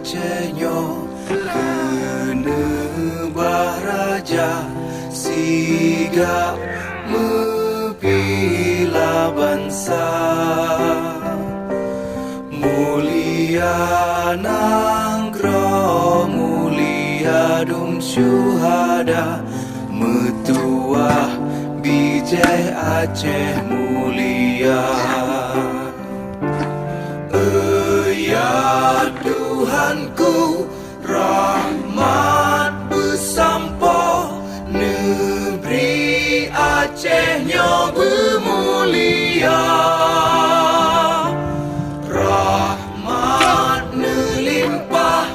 Acehnyo kena baraja sigap membela bangsa. Mulia nangro mulia dum syuhada, metuah bijai Aceh mulia. Ya Tuhanku, rahmat bersampo, negeri Acehnyo bermulia. Rahmat melimpah,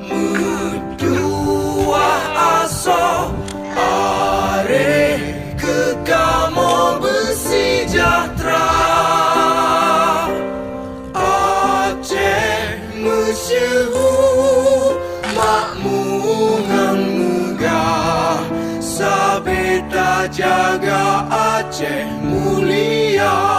meduah aso, areh kekamo bersejahtera. Masyhur makmungan megah, sabeta jaga Aceh mulia.